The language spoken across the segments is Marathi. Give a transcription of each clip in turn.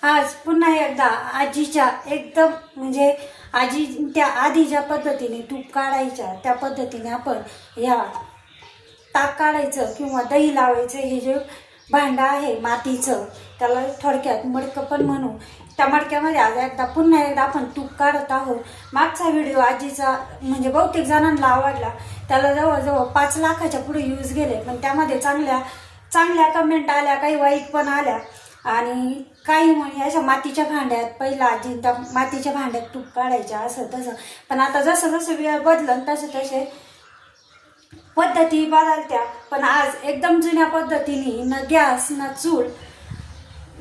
आज पुन्हा एकदा आजीच्या एकदम म्हणजे आजी त्या आधी ज्या पद्धतीने तूप काढायच्या त्या पद्धतीने आपण ह्या ताक काढायचं किंवा दही लावायचं हे जे भांडं आहे मातीचं त्याला थोडक्यात मडकं पण म्हणू. त्या मडक्यामध्ये आज एकदा पुन्हा एकदा आपण तूप काढत आहोत. मागचा व्हिडिओ आजीचा म्हणजे बहुतेक जणांना आवडला. त्याला जवळजवळ 5 लाखाच्या पुढे व्ह्यूज गेले, पण त्यामध्ये चांगल्या कमेंट आल्या, काही वाईट पण आल्या. आणि काही म्हणजे अशा मातीच्या भांड्यात पहिला आजी त्या मातीच्या भांड्यात तूप काढायच्या असं तसं. पण आता जसं जसं वेळ बदलन तसे पद्धती बदलत्या. पण आज एकदम जुन्या पद्धतीने न गॅस न चूल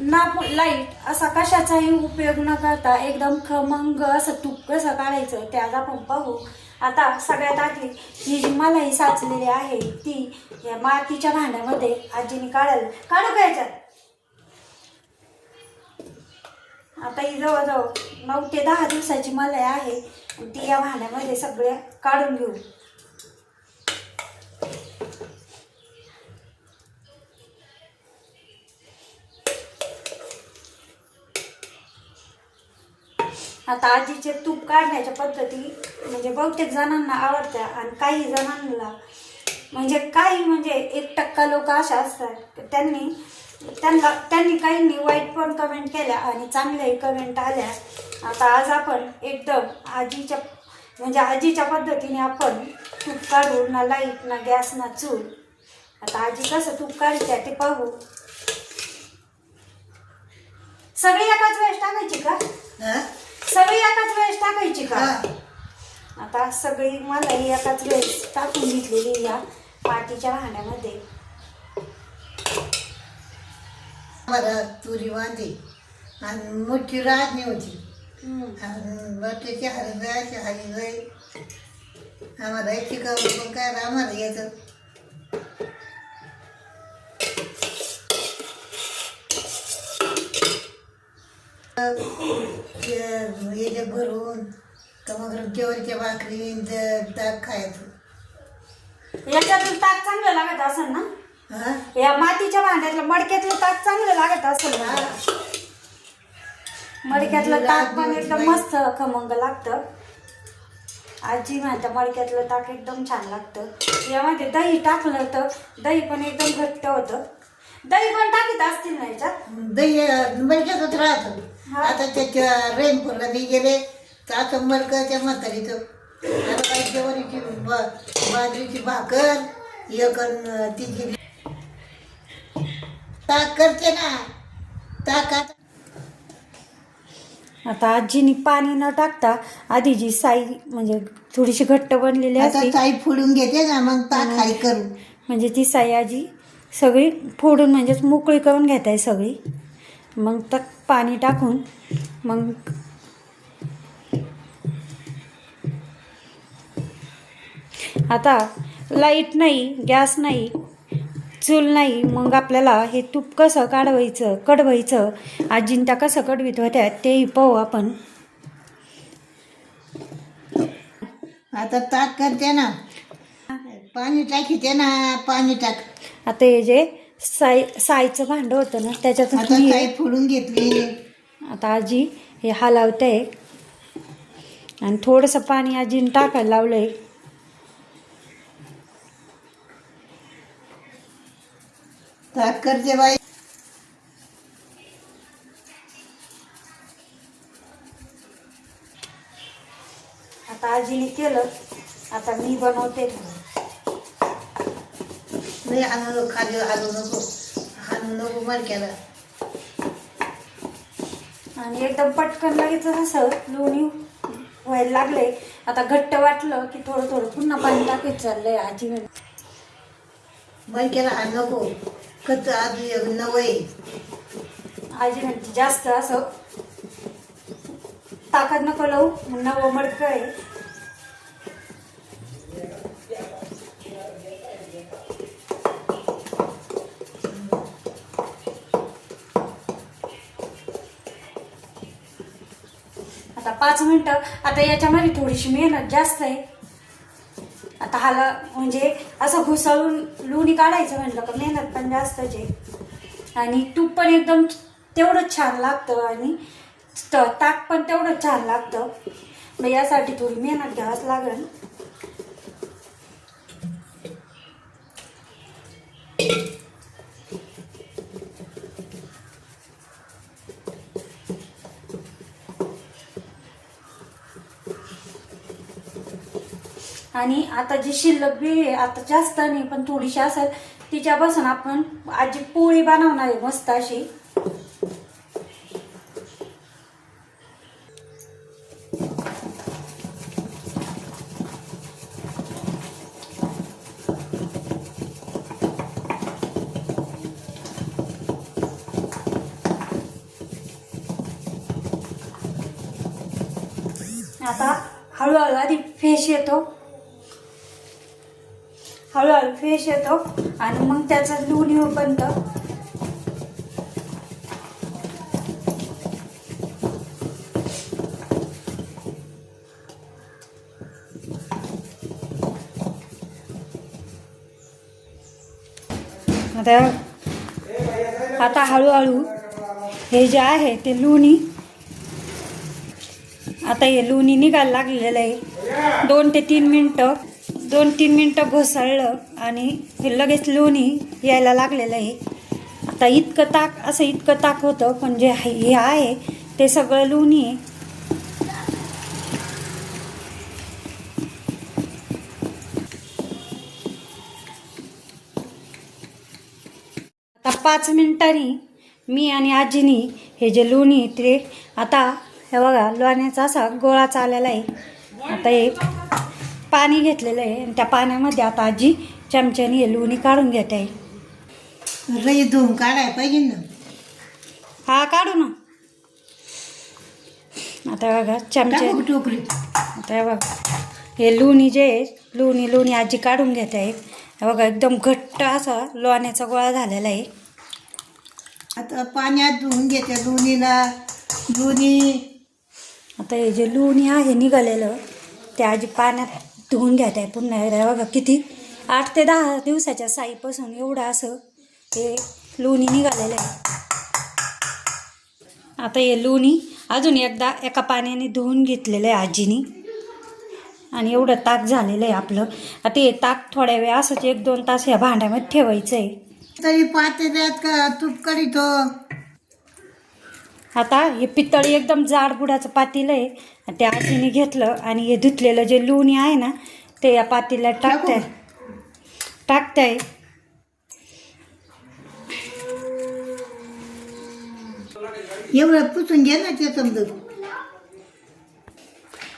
ना लाईट असा कशाचाही उपयोग न करता एकदम खमंग असं तूप कसं काढायचं ते आज आपण पाहू. आता सगळ्यात आधी ही जी मलाई साचलेली आहे ती या मातीच्या भांड्यामध्ये आजीने काढू घ्यायच्यात. आता ही जवळजवळ 9 ते 10 दिवसाची मलाई आहे. ती या भांड्यामध्ये सगळे काढून घेऊ. आता आजीचे तूप काढण्याच्या पद्धती म्हणजे बहुतेक जणांना आवडत्या आणि काही जणांना म्हणजे 1% लोक अशा असतात त्यांनी काहींनी वाईट पण कमेंट केल्या आणि चांगल्याही कमेंट आल्या. आता आज आपण एकदम आजीच्या पद्धतीने आपण तूप काढू. ना लाईट ना गॅस ना चूल. आता आजी कसं तूप काढते ते पाहू. सगळी एकाच वेळेस टाकायची का? सगळी एकाच वेळेस टाकायची का? आता सगळी मलाई एकाच वेळेस टाकून घेतलेली या मातीच्या भांड्यामध्ये. तुरी वांदी आणि मोठी राजनी होती. बटाट्याची हरभऱ्याची हरी आम्हाला चिकन काय आम्हाला यायचं. याच्या भरून तर मग जेवणच्या भाकरी ताक खायचं. याच्यातलं ताक चांगलं लागत असेल ना? या मातीच्या भांड्यातलं मडक्यातलं ताक चांगलं लागत असेल ना? मडक्यातलं ताक पण एकदम मस्त खमंग लागतं. आजी म्हणता मडक्यातलं ताक एकदम छान लागतं. यामध्ये दही टाकलं तर दही पण एकदम घट्ट होतं. दही पण टाकीत असतील ना याच्यात? दही मडक्यातच राहतं. आता त्याच्या रेनपूरला मी गेले तर आता मडकाच्या म्हातारीचं आता काही जेवणीची बाजरीची भाकर एक तिची ताक करते ना ताकात. आता आजीनी पाणी न टाकता आधी जी साई म्हणजे थोडीशी घट्ट बनलेली असते साई फोडून घेते ना मग ताक खाई करून म्हणजे ती साई आजी सगळी फोडून म्हणजेच मोकळी करून घेत आहे सगळी. मग तर पाणी टाकून मग आता लाईट नाही गॅस नाही चूल नाही. मग आपल्याला हे तूप कसं कढवायचं आजीन त्या कसं कडवीत होत्या तेही पाहू आपण. आता ताक करते ना पाणी टाकीते ना पाणी टाक. आता हे जे साईचं भांडं होतं ना त्याच्यातून साई फोडून घेतली. आता आजी हे हलवते आणि थोडंसं पाणी आजीने टाकायला लावलंय. ताक करते बाई. आता आजीने केलं. आता मी बनवते. नाही आणू खाली हलू नको मडक्याला. आणि एकदम पटकन लगेच असं लोणी व्हायला लागले. आता घट्ट वाटलं की थोडं पुन्हा पाणी टाकायचं चाललंय आजी मडक्याला हाल नको कच आधी नवय. आजी म्हणते जास्त असं ताकद नको लावू नवं मडकं आहे. आता 5 मिनिटं. आता याच्यामध्ये थोडीशी मेहनत जास्त आहे. आता हाला म्हणजे असं घुसळून लोणी काढायचं म्हटलं का मेहनत पण जास्तच आहे. आणि तूप पण एकदम तेवढं छान लागतं आणि ताक पण तेवढं छान लागतं. मग यासाठी थोडी मेहनत घ्यावंच लागेल. आणि आता जी शिल्लक बी आहे, आता जास्त नाही पण थोडीशी असेल, तिच्यापासून आपण आजी पोळी बनवणार आहे मस्त अशी. आता हळूहळू आधी फेस येतो, हळूहळू फेस येतो आणि मग त्याचं लोणी बनतं. आता हळूहळू हे जे आहे ते लोणी, आता हे लोणी निघायला लागलेलं आहे. 2 ते 3 मिनटं घोसाळलं आणि हे लगेच लोणी यायला लागलेलं आहे. आता इतकं ताक होतं, पण जे हे आहे ते सगळं लोणी आहे. आता 5 मिनिटांनी मी आणि आजीनी हे जे लोणी ते आता हे बघा लोण्याचा असा गोळा चाललेला आहे. आता हे पाणी घेतलेलं आहे आणि त्या पाण्यामध्ये आता आजी चमच्याने हे लोणी काढून घेत आहे. रई धुवून काढायला पाहिजे ना. हा काढू ना. आता बघा चमच्या, टोकरी. आता हे बघा हे लोणी जे आहे लोणी आजी काढून घेत आहे. हे बघा एकदम घट्ट असा लोण्याचा गोळा झालेला आहे. आता पाण्यात धुवून घेते लोणी. आता हे जे लोणी आहे निघालेलं ते आजी पाण्यात धुवून घ्यायचं आहे पुन्हा एकदा. बघा किती 8 ते 10 दिवसाच्या साईपासून एवढं असं हे लोणी निघालेलं आहे. आता हे लोणी अजून एकदा एका पाण्याने धुवून घेतलेलं आहे आजीनी आणि एवढं ताक झालेलं आहे आपलं. आता हे ताक थोड्या वेळ असंच 1-2 तास या भांड्यामध्ये ठेवायचं आहे. तरी पातेल्यात का तूप करीतो. आता हे पितळी एकदम जाड बुडाचं पातेलं आहे. ते आजीने घेतलं आणि हे धुतलेलं जे लोणी आहे ना ते या पातेल्यात टाकताय. एवढं पुसून घे ना ते समजा.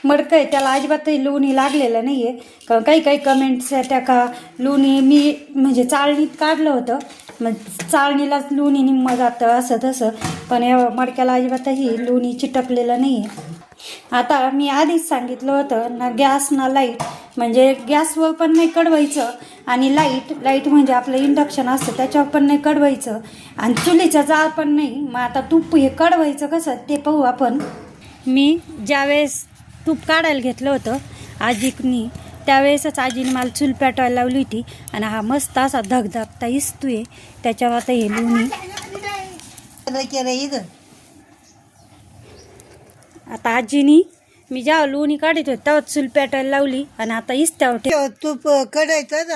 मडकं आहे त्याला अजिबातही लोणी लागलेलं नाही आहे. काही कमेंट्स येत्या का लोणी मी म्हणजे चाळणीत काढलं होतं, मग चाळणीलाच लोणी निम्मं जातं असं तसं, पण या मडक्याला अजिबातही लोणी चिटकलेलं नाही आहे. आता मी आधीच सांगितलं होतं ना, गॅस ना लाईट, म्हणजे गॅसवर पण नाही कडवायचं आणि लाईट म्हणजे आपलं इंडक्शन असतं त्याच्यावर पण नाही कडवायचं आणि चुलीचा जाळ पण नाही. मग आता तूप हे कडवायचं कसं ते पाहू आपण. मी ज्यावेळेस तूप काढायला घेतलं होतं आजीनी, त्यावेळेसच आजीने मला चूल पेटवायला लावली होती आणि हा मस्त असा धगधगता इसतोय त्याच्यावर. आता हे लोणी आता आजीनी मी जेव्हा लोणी काढत होते तेव्हा चूल पेटायला लावली आणि आता इस्त्यावर तूप कढायचं ना.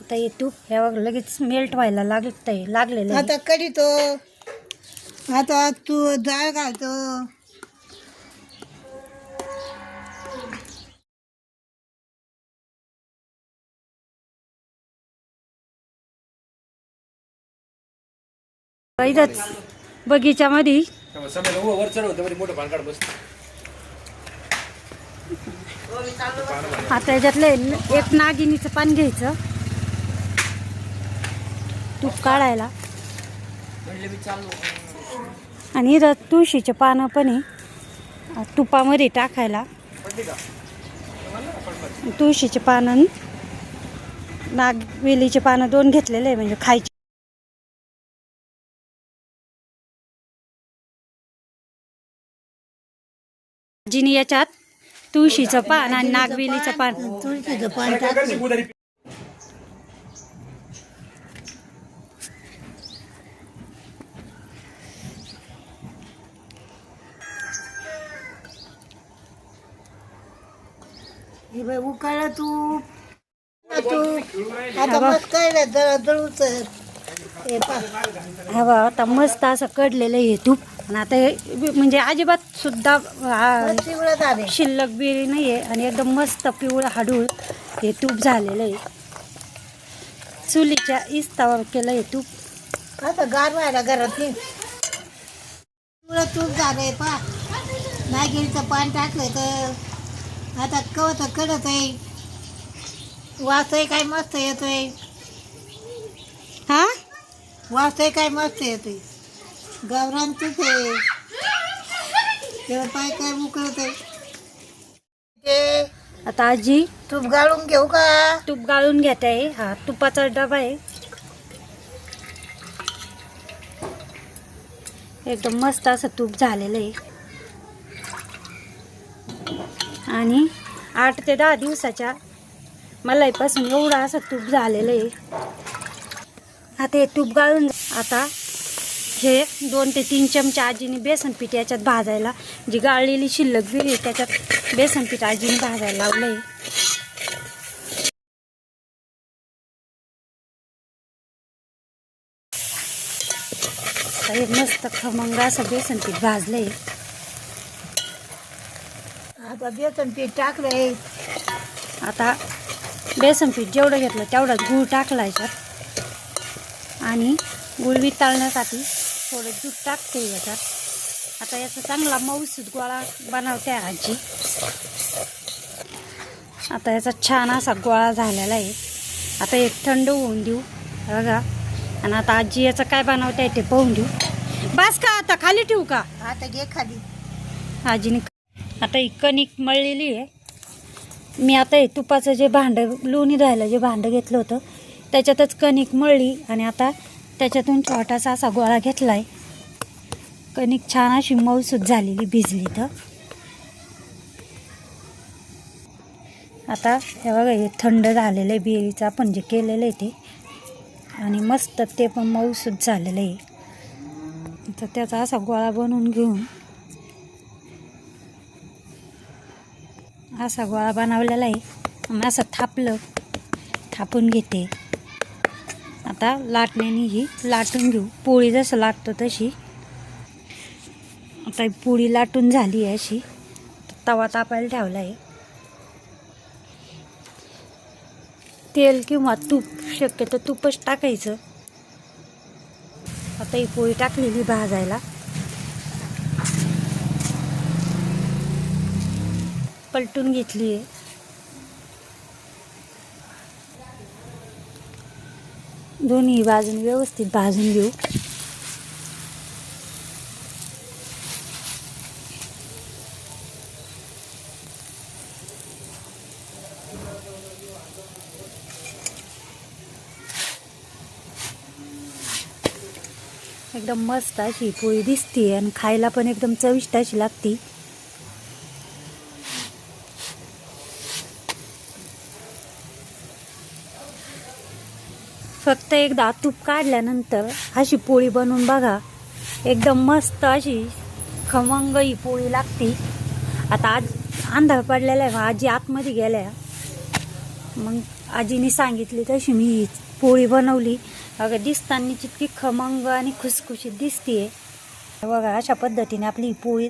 आता हे तूप हे बघ लगेच मेल्ट व्हायला लागलेलं आहे. आता कढीतो. आता तू डाळ घालतो. इथंच बगीच्यामध्ये आता याच्यातलं एक नागिनीचं पान घ्यायचं तूप काढायला आणि इथं तुळशीचे पानं पण आहे तुपामध्ये टाकायला. तुळशीचे पानं नागवेलीचे पानं 2 घेतलेले आहे म्हणजे खायचे. जिनी याच्यात तुळशीचं पान आणि नागवेलीचं पान. तुळशीचं पान टाकतो. हे बाई उकाळलं तू आता मस्त कळलं दळूच हे पा हा बा आता मस्त असं कडलेलं आहे तूप. आणि आता हे म्हणजे अजिबात सुद्धा पिवळं झाले शिल्लक बिरी नाही आहे आणि एकदम मस्त पिवळं हाडूळ हे तूप झालेलं आहे. चुलीच्या इस्तावर केलं हे तूप. आता गार व्हायला घरात पिवळं तूप झालंय पा नागिरीचं पाणी टाकलं तर आता कवत कडत आहे वाचय काय मस्त येतोय. हा वाचय काय मस्त येतोय गावरान तूप आहे तेव्हा पाय काय उकळत आहे ते आता आजी तूप गाळून घेऊ का. तूप गाळून घेत आहे. हा तुपाचा डबा आहे. एकदम मस्त असं तूप झालेलं आहे आणि 8 ते 10 दिवसाच्या मलाईपासून एवढं असं तूप झालेलं आहे. आता हे तूप गाळून आता हे 2 ते 3 चमचे आजीने बेसन पीठ याच्यात भाजायला जी गाळलेली शिल्लक बिरी त्याच्यात बेसन पीठ आजीने भाजायला लावलं आहे. हे मस्त खमंग असं बेसन पीठ भाजलंय. आता बेसन पीठ टाकलंय. आता बेसन पीठ जेवढं घेतलं तेवढाच गूळ टाकला याच्यात आणि गूळ वितळण्यासाठी थोडं दूध टाकते याच्यात. आता याचा चांगला मऊसूत गोळा बनवते आजी. आता याचा छान असा गोळा झालेला आहे. आता एक थंड होऊन देऊ बघा. आणि आता आजी याचं काय बनवते आहे ते पाहून देऊ. बस का आता खाली ठेवू का. आता घे खाली. आजीने आता ही कणिक मळलेली आहे. मी आता हे तुपाचं जे भांडं लोणी धुवायला जे भांडं घेतलं होतं त्याच्यातच कणिक मळली आणि आता त्याच्यातून छोटासा असा गोळा घेतला आहे. कणिक छान अशी मऊसूत झालेली भिजली. तर आता हे बघा हे थंड झालेलं आहे बेरीचं आपण जे केलेलं आहे ते आणि मस्त ते पण मऊसूत झालेलं आहे. तर त्याचा असा गोळा बनवून घेऊन असा गोळा बनवलेला आहे आणि असं थापून घेते. आता लाटण्याने ही लाटून घेऊ पोळी जसं लाटतो तशी. आता ही पोळी लाटून झाली आहे अशी. तवा तापायला ठेवला आहे. तेल किंवा तूप शक्यतो तूपच टाकायचं. आता ही पोळी टाकलेली भाजायला. पलटून घेतली आहे. दोन्ही बाजून व्यवस्थित भाजून घेऊ. एकदम मस्त अशी पोळी दिसते आणि खायला पण एकदम चविष्ट अशी लागती. फक्त एकदा तूप काढल्यानंतर अशी पोळी बनवून बघा. एकदम मस्त अशी खमंग ही पोळी लागते. आता आज अंधार पडलेला आहे. आजी आतमध्ये गेल्या. मग आजीने सांगितली तशी मी ही पोळी बनवली. अगं दिसताना जितकी खमंग आणि खुसखुशीत दिसते बघा. अशा पद्धतीने आपली पोळी